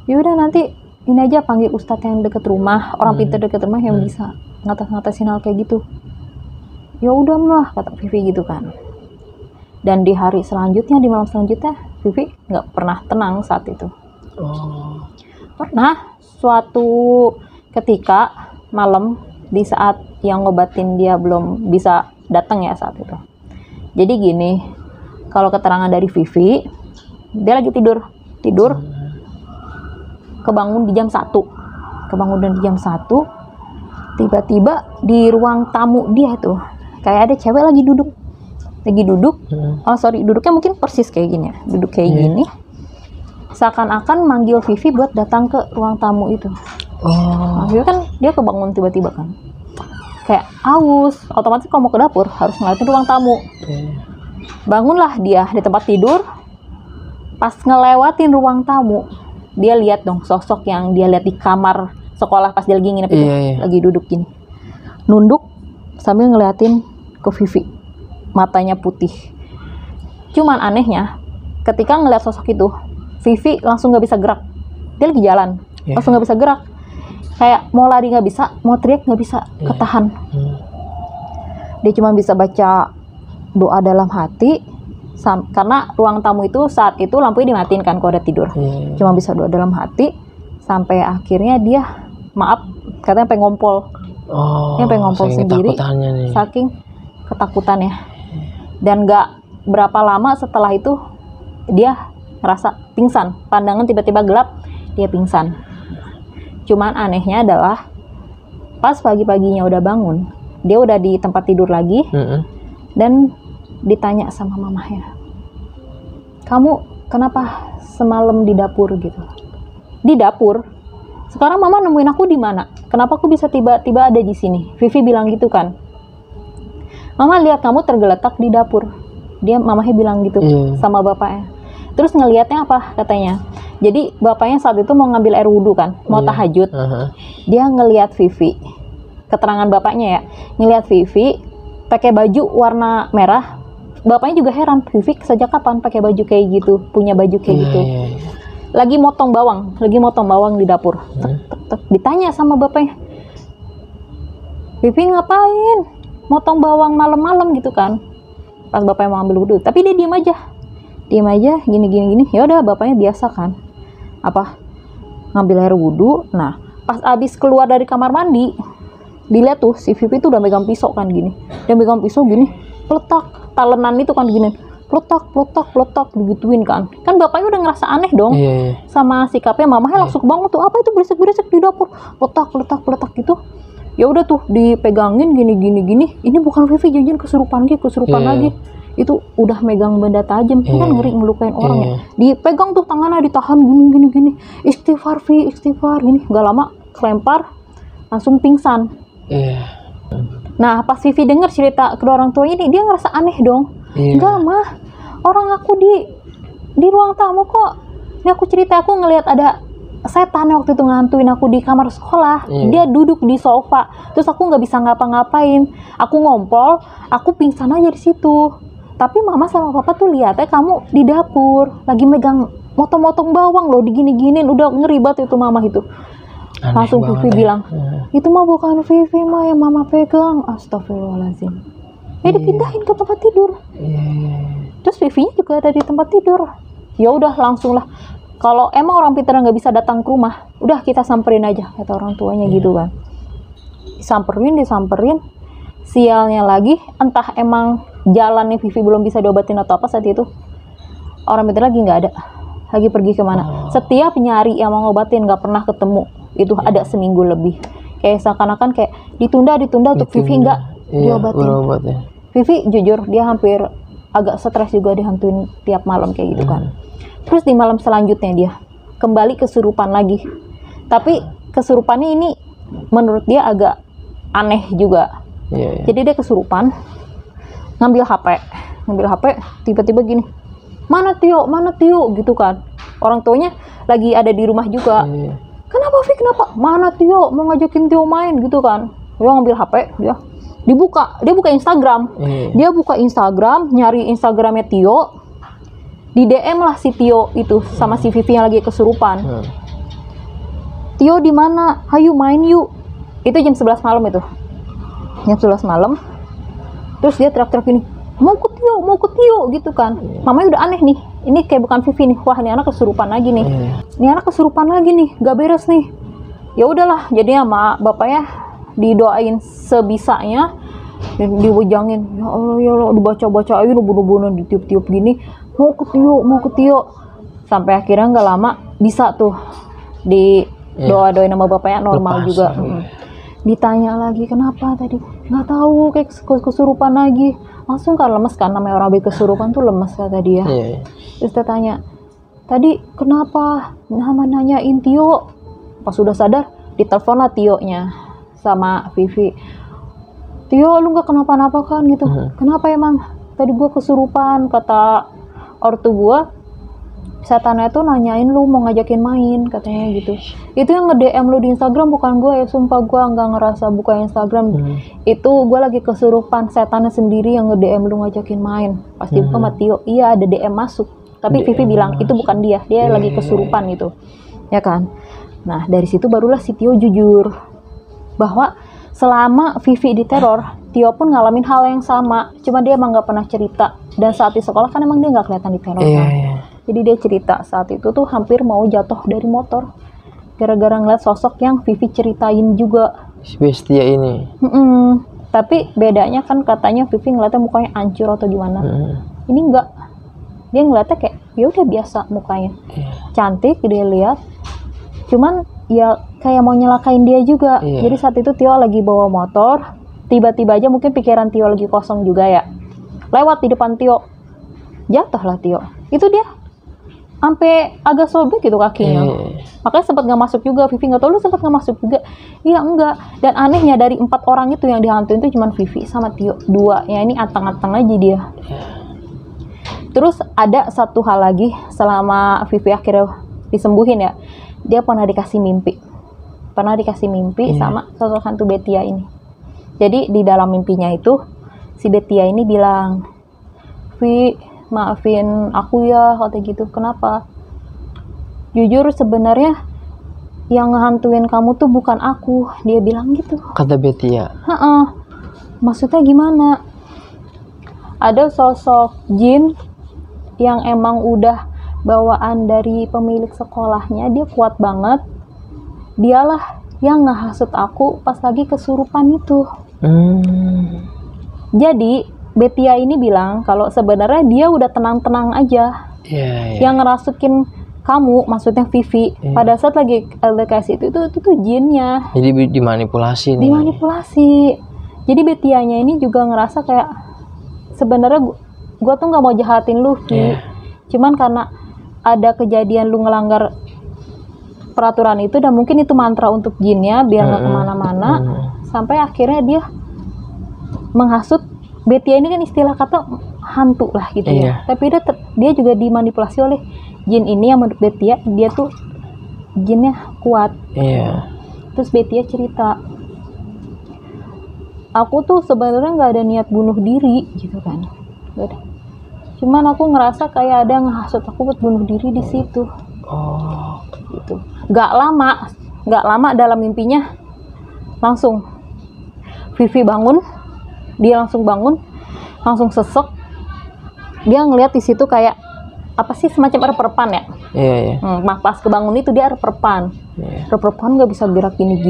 Ya udah, nanti ini aja panggil ustadz yang deket rumah, orang pintar deket rumah yang bisa ngatasin hal kayak gitu. Ya udah lah, kata Vivi gitu kan. Dan di hari selanjutnya, di malam selanjutnya, Vivi nggak pernah tenang saat itu. Pernah suatu ketika malam, di saat yang ngobatin dia belum bisa datang ya saat itu. Jadi gini, kalau keterangan dari Vivi, dia lagi tidur, kebangun di jam 1, tiba-tiba di ruang tamu dia tuh, kayak ada cewek lagi duduk, duduknya mungkin persis kayak gini ya, duduk kayak gini, seakan-akan manggil Vivi buat datang ke ruang tamu itu. Maksudnya kan dia kebangun tiba-tiba kan, kayak aus, otomatis kalau mau ke dapur harus ngeliatin ruang tamu. Bangunlah dia di tempat tidur, pas ngelewatin ruang tamu, dia lihat dong sosok yang dia lihat di kamar sekolah pas dia lagi nginep itu, lagi duduk gini, nunduk sambil ngeliatin ke Vivi, matanya putih. Cuman anehnya, ketika ngeliat sosok itu, Vivi langsung nggak bisa gerak. Dia lagi jalan, langsung nggak bisa gerak. Kayak mau lari nggak bisa, mau teriak nggak bisa, ketahan. Dia cuma bisa baca doa dalam hati, karena ruang tamu itu saat itu lampunya dimatiin kan kalau udah tidur. Cuma bisa doa dalam hati sampai akhirnya dia maaf katanya pengen ngompol. Dia pengen ngompol sendiri saking ketakutannya. Dan gak berapa lama setelah itu dia ngerasa pingsan, pandangan tiba-tiba gelap, dia pingsan. Cuman anehnya adalah pas pagi-paginya udah bangun, dia udah di tempat tidur lagi. Dan ditanya sama mamahnya, kamu kenapa semalam di dapur gitu? Di dapur? Sekarang mama nemuin aku di mana? Kenapa aku bisa tiba-tiba ada di sini? Vivi bilang gitu kan. Mama lihat kamu tergeletak di dapur. Mamahnya bilang gitu sama bapaknya. Terus ngelihatnya apa katanya? Jadi bapaknya saat itu mau ngambil air wudhu kan, mau tahajud. Dia ngelihat Vivi. Keterangan bapaknya ya, ngelihat Vivi pakai baju warna merah. Bapaknya juga heran, Vivi sejak kapan pakai baju kayak gitu, punya baju kayak gitu. Lagi motong bawang di dapur. Ditanya sama bapaknya, Vivi ngapain motong bawang malam-malam gitu kan? Pas bapaknya mau ambil wudhu, tapi dia diem aja gini. Ya udah, bapaknya biasa kan, ngambil air wudhu. Nah pas abis keluar dari kamar mandi, dilihat tuh si Vivi tuh udah megang pisau kan gini. Dia megang pisau gini, peletak, talenan itu kan gini, peletak digituin kan. Kan bapaknya udah ngerasa aneh dong sama sikapnya. Mamanya langsung bangun tuh, apa itu berisik di dapur, peletak gitu. Ya udah tuh dipegangin gini. Ini bukan Vivi, janjian kesurupan lagi. Itu udah megang benda tajam, kan ngeri ngelukain orang ya. Dipegang tuh tangannya, ditahan gini. Istighfar gini. Gak lama kelempar, langsung pingsan. Nah pas Vivi denger cerita kedua orang tua ini, dia ngerasa aneh dong. Enggak mah, orang aku di ruang tamu kok. Ini aku cerita, aku ngelihat ada setan yang waktu itu ngantuin aku di kamar sekolah. Dia duduk di sofa, terus aku nggak bisa ngapa-ngapain. Aku ngompol, aku pingsan aja di situ. Tapi mama sama papa tuh lihatnya kamu di dapur lagi megang motong-motong bawang loh, digini-giniin. Udah ngeri banget itu mama itu. Aneh. Langsung Vivi bilang, itu mah bukan Vivi mah yang mama pegang. Astagfirullahaladzim. Dipindahin ke tempat tidur. Terus Vivinya juga ada di tempat tidur. Ya udah langsung lah. Kalau emang orang pintar nggak bisa datang ke rumah, udah kita samperin aja, kata orang tuanya gitu kan. Disamperin. Sialnya lagi, entah emang jalannya Vivi belum bisa diobatin atau apa saat itu. Orang pintar lagi nggak ada. Lagi pergi kemana. Setiap nyari yang mau ngobatin nggak pernah ketemu. Itu ada seminggu lebih. Kayak seakan-akan kayak ditunda untuk Vivi nggak diobatin. Vivi jujur dia hampir agak stres juga, dihantuin tiap malam kayak gitu kan. Terus di malam selanjutnya dia kembali kesurupan lagi. Tapi kesurupannya ini menurut dia agak aneh juga. Jadi dia kesurupan, ngambil HP, tiba-tiba gini, mana Tio gitu kan. Orang tuanya lagi ada di rumah juga. Kenapa Vi, kenapa? Mana Tio, mau ngajakin Tio main gitu kan. Dia ngambil HP, dia buka Instagram. Dia buka Instagram, nyari Instagramnya Tio. Di DM lah si Tio itu sama si Vivi yang lagi kesurupan. Tio di mana? Hayu main yuk. Itu jam 11 malam itu. Jam 11 malam. Terus dia teriak-teriak gini, mau ke Tio gitu kan. Mamanya udah aneh nih. Ini kayak bukan Vivi nih. Wah, ini anak kesurupan lagi nih. Gak beres nih. Ya udahlah, jadinya sama bapaknya didoain sebisanya, diwejangin. Ya Allah, dibaca-bacain, bunuh-bunuh, ditiup-tiup gini. Mau ke Tio. Sampai akhirnya nggak lama bisa tuh di doa-doain sama bapaknya normal. Lepas, juga. Ditanya lagi kenapa tadi, nggak tahu, kayak kesurupan lagi. Langsung kan lemes kan, namanya orang habis kesurupan tuh lemes kata dia. Terus dia tanya, tadi kenapa nanyain Tio? Pas sudah sadar, ditelepon lah Tio-nya sama Vivi. Tio, lu nggak kenapa-napa kan gitu? Kenapa emang? Tadi gua kesurupan, kata ortu gua. Setannya tuh nanyain lu mau ngajakin main, katanya gitu. Itu yang nge-DM lu di Instagram bukan gue ya, sumpah gue nggak ngerasa buka Instagram. Itu gue lagi kesurupan, setannya sendiri yang nge-DM lu ngajakin main. Pasti buka sama Tio, iya ada DM masuk. Tapi Vivi bilang itu bukan dia lagi kesurupan itu, ya kan. Nah dari situ barulah si Tio jujur bahwa Selama Vivi diteror, Tio pun ngalamin hal yang sama, cuma dia emang nggak pernah cerita. Dan saat di sekolah kan emang dia nggak kelihatan diteror Iya, kan. iya. Jadi dia cerita saat itu tuh hampir mau jatuh dari motor gara-gara ngeliat sosok yang Vivi ceritain juga. Si Bestia ini. Tapi bedanya kan katanya Vivi ngeliatnya mukanya hancur atau gimana. Ini enggak, dia ngeliatnya kayak ya udah biasa mukanya, cantik dia lihat, cuman ya kayak mau nyelakain dia juga. Jadi saat itu Tio lagi bawa motor, tiba-tiba aja mungkin pikiran Tio lagi kosong juga ya, lewat di depan Tio, jatuh lah Tio. Itu dia sampai agak sobek gitu kakinya. Makanya sempat nggak masuk juga. Vivi nggak tahu lu sempat nggak masuk juga. Iya enggak. Dan anehnya dari 4 orang itu yang dihantuin itu cuma Vivi sama Tio 2. Ya ini antang-antang aja dia. Terus ada satu hal lagi selama Vivi akhirnya disembuhin ya. Dia pernah dikasih mimpi. Sama sosok hantu Betia ini. Jadi di dalam mimpinya itu si Betia ini bilang, "Vi, maafin aku ya," kata gitu. "Kenapa?" "Jujur sebenarnya yang ngehantuin kamu tuh bukan aku," dia bilang gitu. Kata Betia. Maksudnya gimana? Ada sosok jin yang emang udah bawaan dari pemilik sekolahnya, dia kuat banget. Dialah yang ngehasut aku pas lagi kesurupan itu. Jadi Betia ini bilang kalau sebenarnya dia udah tenang-tenang aja. Yang ngerasukin kamu, maksudnya Vivi, pada saat lagi LDKS itu tuh jinnya. Jadi dimanipulasi nih. Dimanipulasi. Jadi Betianya ini juga ngerasa kayak sebenarnya gua tuh nggak mau jahatin lu, Vi. Cuman karena ada kejadian lu ngelanggar peraturan itu dan mungkin itu mantra untuk jinnya biar nggak kemana-mana, sampai akhirnya dia menghasut. Betia ini kan istilah kata hantu lah gitu ya. Tapi dia juga dimanipulasi oleh jin ini yang menurut Betia dia tuh jinnya kuat. Terus Betia cerita, "Aku tuh sebenarnya nggak ada niat bunuh diri gitu kan. Gak ada. Cuman aku ngerasa kayak ada yang ngehasut aku buat bunuh diri di situ." Gitu. Gak lama dalam mimpinya langsung Vivi bangun. Dia langsung bangun, langsung sesek. Dia ngelihat di situ kayak apa sih, semacam rep-repan ya. Pas kebangun itu dia rep-repan. Rep-repan nggak bisa gerak gini.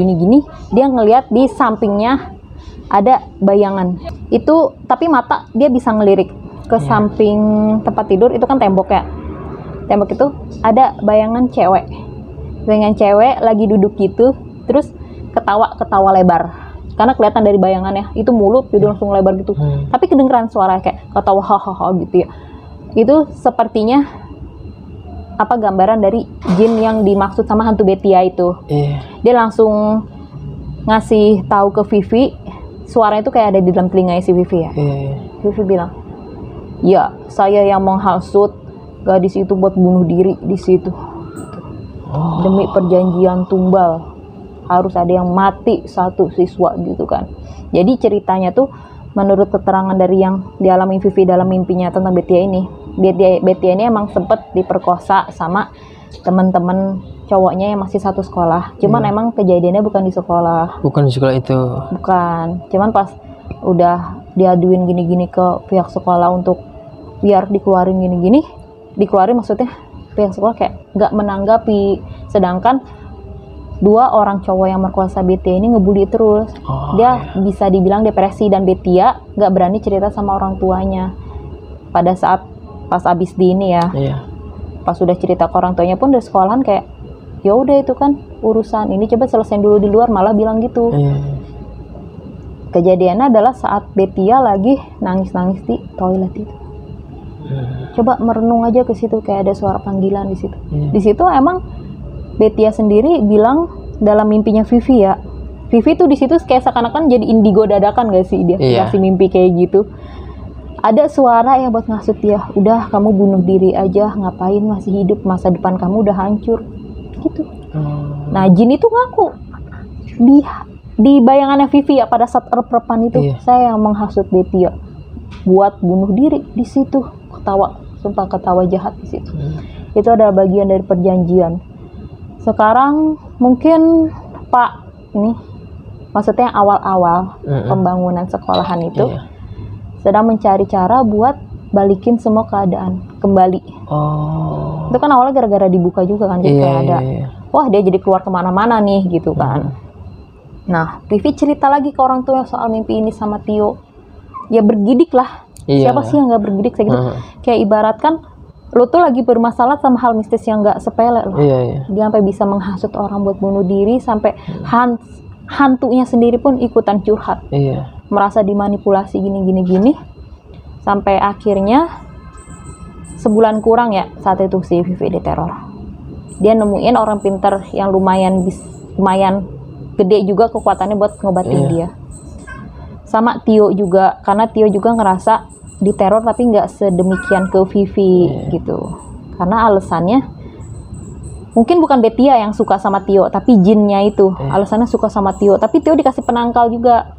Dia ngelihat di sampingnya ada bayangan. Itu tapi mata dia bisa ngelirik ke samping tempat tidur, itu kan tembok ya. Tembok itu ada bayangan cewek. Bayangan cewek lagi duduk gitu, terus ketawa lebar. Karena kelihatan dari bayangannya itu mulut jadi langsung lebar gitu. Tapi kedengeran suara kayak ketawa hahaha gitu ya. Itu sepertinya apa gambaran dari jin yang dimaksud sama hantu Betia itu. Dia langsung ngasih tahu ke Vivi, suaranya itu kayak ada di dalam telinganya si Vivi ya. Vivi bilang, "Ya, saya yang menghasut gadis itu buat bunuh diri di situ. Demi perjanjian tumbal harus ada yang mati satu siswa gitu kan." Jadi ceritanya tuh menurut keterangan dari yang dialami Vivi dalam mimpinya tentang Betia ini, Betia ini emang sempet diperkosa sama teman-teman cowoknya yang masih satu sekolah. Cuman emang kejadiannya bukan di sekolah. Bukan di sekolah itu. Bukan. Cuman pas udah diaduin gini-gini ke pihak sekolah untuk biar dikeluarin gini-gini, dikeluarin maksudnya pihak sekolah kayak nggak menanggapi. Sedangkan 2 orang cowok yang merkosa Betia ini ngebully terus. Dia bisa dibilang depresi dan Betia nggak berani cerita sama orang tuanya. Pada saat pas abis di ini ya, pas sudah cerita ke orang tuanya pun dari sekolahan kayak ya udah itu kan urusan ini, coba selesaiin dulu di luar, malah bilang gitu. Kejadiannya adalah saat Betia lagi nangis-nangis di toilet itu. Coba merenung aja ke situ, kayak ada suara panggilan di situ. Di situ emang Betia sendiri bilang dalam mimpinya Vivi ya. Vivi tuh di situ kayak seakan-akan jadi indigo dadakan gak sih dia kasih mimpi kayak gitu. Ada suara yang buat ngasut dia, "Udah kamu bunuh diri aja, ngapain masih hidup, masa depan kamu udah hancur." Gitu. Nah jin itu ngaku di bayangannya Vivi ya pada saat rep-repan itu, "Saya yang menghasut Betia buat bunuh diri di situ." Ketawa, sumpah ketawa jahat di situ. Itu adalah bagian dari perjanjian. Sekarang mungkin Pak ini maksudnya awal-awal pembangunan sekolahan itu Iya. sedang mencari cara buat balikin semua keadaan kembali. Oh. Itu kan awalnya gara-gara dibuka juga kan, jadi Iya, kayak ada, iya. wah dia jadi keluar kemana-mana nih gitu kan. Nah, Vivi cerita lagi ke orang tua soal mimpi ini sama Tio. Ya bergidik lah. Iya. Siapa sih yang nggak bergidik kayak gitu? Kayak ibaratkan lo tuh lagi bermasalah sama hal mistis yang nggak sepele loh. Iya, iya. Dia sampai bisa menghasut orang buat bunuh diri, sampai hantunya sendiri pun ikutan curhat, Iya. merasa dimanipulasi gini, sampai akhirnya sebulan kurang ya saat itu si Vivi diteror. Dia nemuin orang pintar yang lumayan gede juga kekuatannya buat ngobatin dia. Sama Tio juga, karena Tio juga ngerasa diteror tapi nggak sedemikian ke Vivi gitu. Karena alasannya mungkin bukan Betia yang suka sama Tio, tapi jinnya itu alasannya suka sama Tio. Tapi Tio dikasih penangkal juga.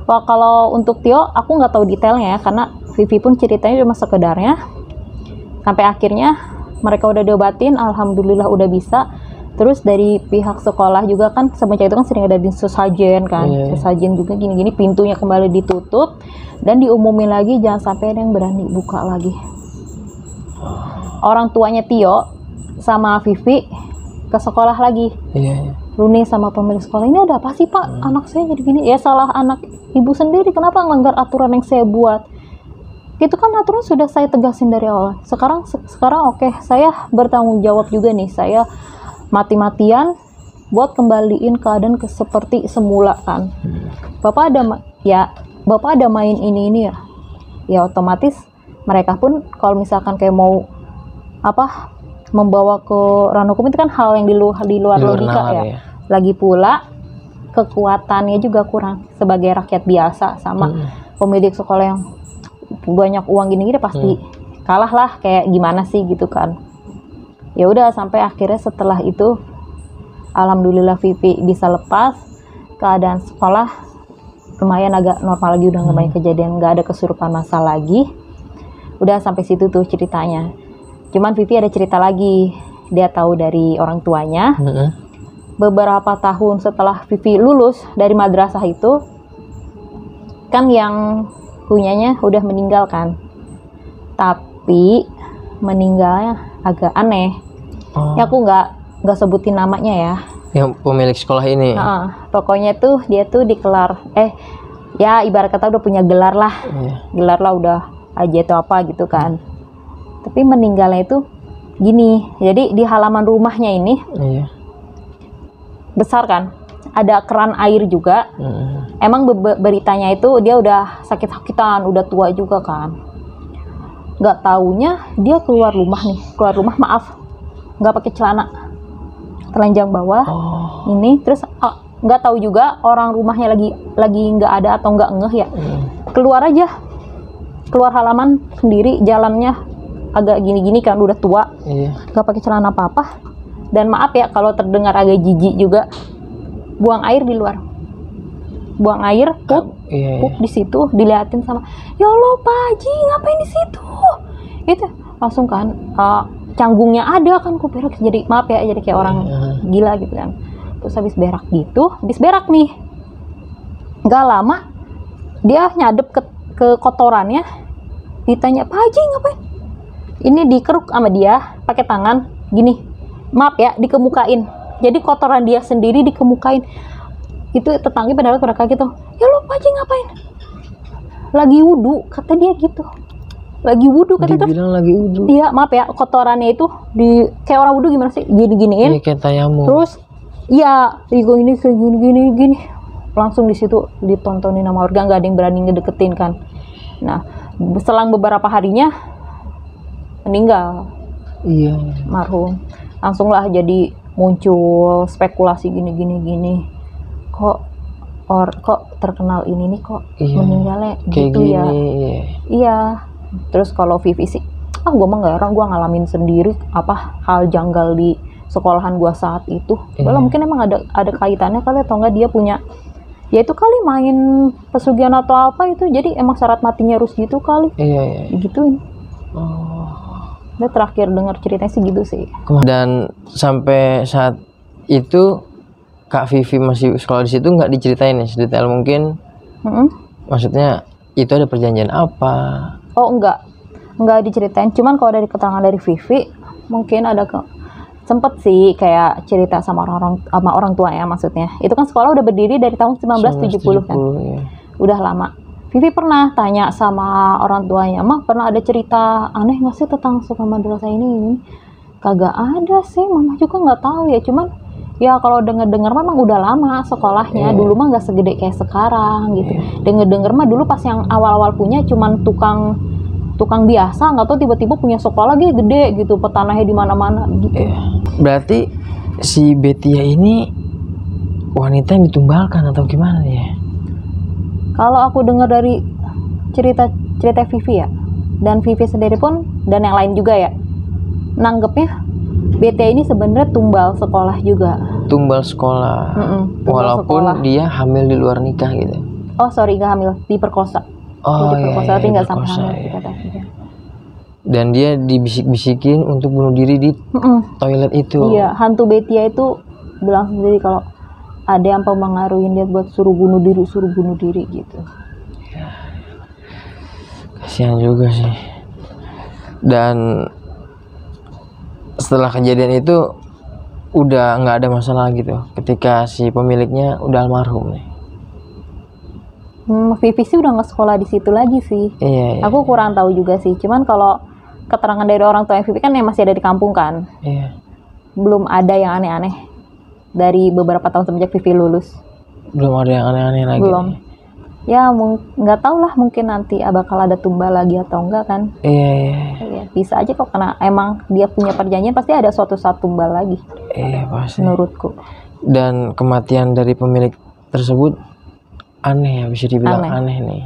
Wah, kalau untuk Tio aku nggak tahu detailnya ya, karena Vivi pun ceritanya cuma sekedarnya. Sampai akhirnya mereka udah diobatin, alhamdulillah udah bisa. Terus dari pihak sekolah juga kan semenjak itu kan sering ada di sesajen kan, sesajen juga gini-gini, pintunya kembali ditutup dan diumumin lagi jangan sampai ada yang berani buka lagi. Orang tuanya Tio sama Vivi ke sekolah lagi. Iya. Runi sama pemilik sekolah, ini ada apa sih Pak? Anak saya jadi gini. Ya salah anak ibu sendiri, kenapa ngelanggar aturan yang saya buat? Itu kan aturan sudah saya tegasin dari awal. Sekarang oke, saya bertanggung jawab juga nih. Saya mati-matian buat kembaliin keadaan seperti semula kan. Bapak ada main ini ya. Ya otomatis mereka pun kalau misalkan kayak mau membawa ke ranah hukum itu kan hal yang di luar logika ya. Lagi pula kekuatannya juga kurang sebagai rakyat biasa sama pemilik sekolah yang banyak uang gini-gini pasti kalah lah, kayak gimana sih gitu kan. Ya udah sampai akhirnya setelah itu alhamdulillah Vivi bisa lepas, keadaan sekolah lumayan agak normal lagi, udah nggak banyak kejadian, nggak ada kesurupan masal lagi. Udah sampai situ tuh ceritanya. Cuman Vivi ada cerita lagi, dia tahu dari orang tuanya. Beberapa tahun setelah Vivi lulus dari madrasah itu kan yang punyanya udah meninggal kan, tapi meninggalnya agak aneh. Ya aku nggak sebutin namanya ya. Yang pemilik sekolah ini. Pokoknya tuh dia tuh dikelar, ya ibarat kata udah punya gelar lah, gelar lah udah aja atau apa gitu kan. Tapi meninggalnya itu gini, jadi di halaman rumahnya ini besar kan, ada keran air juga. Emang beritanya itu dia udah sakit-sakitan, udah tua juga kan. Nggak taunya dia keluar rumah maaf, nggak pakai celana, telanjang bawah. Ini terus nggak tahu juga orang rumahnya lagi nggak ada atau nggak ngeh ya. Keluar halaman sendiri, jalannya agak gini-gini kan, udah tua, nggak pakai celana apa-apa. Dan maaf ya kalau terdengar agak jijik juga, buang air di luar, buang air, pup di situ, diliatin sama, ya Allah Pak Haji ngapain di situ? Itu langsung kan canggungnya ada kan, berak, jadi maaf ya, jadi kayak orang gila gitu kan. Terus habis berak nih, nggak lama dia nyadep ke kotorannya, ditanya Pak Haji ngapain? Ini dikeruk sama dia pakai tangan gini, maaf ya, dikemukain. Jadi kotoran dia sendiri dikemukain. Itu tetangga pada kaget tuh, ya lo Pak Haji ngapain? Lagi wudhu, kata dia gitu. Lagi wudhu kata dia. Dibilang lagi wudhu. Iya, maaf ya, kotorannya itu kayak orang wudhu gimana sih? Gini-giniin. Iya, kayak tayamum. Terus iya, gini. Langsung di situ ditontonin sama warga, nggak ada yang berani ngedeketin kan. Nah, selang beberapa harinya meninggal. Iya. Marhum. Langsung lah jadi muncul spekulasi gini. Kok terkenal ini nih kok meninggalnya kayak gitu gini, ya. Iya. Terus kalau Vivi sih, gue mah nggak heran, gue ngalamin sendiri hal janggal di sekolahan gue saat itu. Walau mungkin emang ada kaitannya kali, atau enggak dia punya, ya itu kali main pesugihan atau apa itu, jadi emang syarat matinya harus gitu kali. Iya. Digituin. Dia terakhir dengar ceritanya sih gitu sih. Dan sampai saat itu Kak Vivi masih sekolah di situ nggak diceritain nih sedetail mungkin? Maksudnya itu ada perjanjian apa? Oh enggak diceritain. Cuman kalau dari keterangan dari Vivi mungkin ada sempet sih kayak cerita sama orang tua ya, maksudnya. Itu kan sekolah udah berdiri dari tahun 1970 kan. Ya. Udah lama. Vivi pernah tanya sama orang tuanya, "Mah, pernah ada cerita aneh nggak sih tentang sekolah madrasah ini?" Kagak ada sih, mama juga nggak tahu ya. Cuman ya kalau denger-denger memang udah lama sekolahnya. Dulu mah nggak segede kayak sekarang gitu. Denger-denger mah dulu pas yang awal-awal punya cuman tukang biasa, nggak tahu tiba-tiba punya sekolah gede gitu, petanahnya di mana-mana gitu. Berarti si Betia ini wanita yang ditumbalkan atau gimana ya? Kalau aku dengar dari cerita Vivi ya, dan Vivi sendiri pun dan yang lain juga ya, nanggepnya Betia ini sebenarnya tumbal sekolah juga. Tumbal sekolah. Tumbal Walaupun sekolah. dia hamil di luar nikah gitu. Oh sorry, nggak hamil, diperkosa. Oh diperkosa, iya, tapi nggak sampai diperkosa, hamil iya. katanya. Dan dia dibisik-bisikin untuk bunuh diri di toilet itu. Iya, hantu Betia itu bilang sendiri kalau ada yang mempengaruhin dia buat suruh bunuh diri gitu. Kasihan juga sih. Dan setelah kejadian itu udah nggak ada masalah gitu ketika si pemiliknya udah almarhum nih. Vivi sih udah nggak sekolah di situ lagi sih. Iya. Aku kurang tahu juga sih. Cuman kalau keterangan dari orang tua Vivi kan yang masih ada di kampung kan, Iya. belum ada yang aneh-aneh dari beberapa tahun semenjak Vivi lulus. Belum ada yang aneh-aneh lagi. Belum. Ya nggak tahu lah, mungkin nanti bakal ada tumbal lagi atau enggak kan. Iya. Ya, bisa aja kok, karena emang dia punya perjanjian pasti ada suatu saat tumbal lagi Iya pasti. menurutku. Dan kematian dari pemilik tersebut aneh ya, bisa dibilang aneh nih.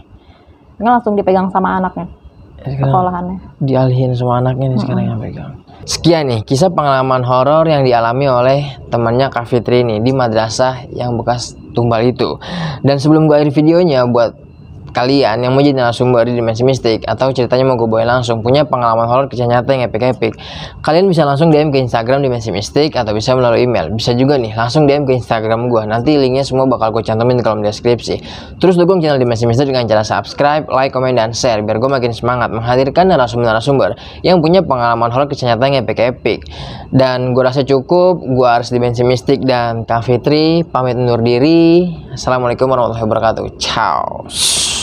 Ini langsung dipegang sama anaknya. Sekarang Sekolahannya. dialihin sama anaknya nih sekarang yang pegang. Sekian nih kisah pengalaman horor yang dialami oleh temannya Kak Fitri nih di madrasah yang bekas tumbal itu. Dan sebelum gue akhir videonya, buat kalian yang mau jadi narasumber di Dimensi Mistik atau ceritanya mau gue bawain langsung, punya pengalaman horor kisah nyata yang epic, kalian bisa langsung DM ke Instagram Dimensi Mistik atau bisa melalui email. Bisa juga nih langsung DM ke Instagram gue, nanti linknya semua bakal gue cantumin di kolom deskripsi. Terus dukung channel Dimensi Mistik dengan cara subscribe, like, komen, dan share biar gue makin semangat menghadirkan narasumber-narasumber yang punya pengalaman horor kisah nyata yang epic. Dan gue rasa cukup. Gue harus Dimensi Mistik dan Kak Fitri pamit undur diri. Assalamualaikum warahmatullahi wabarakatuh. Ciao.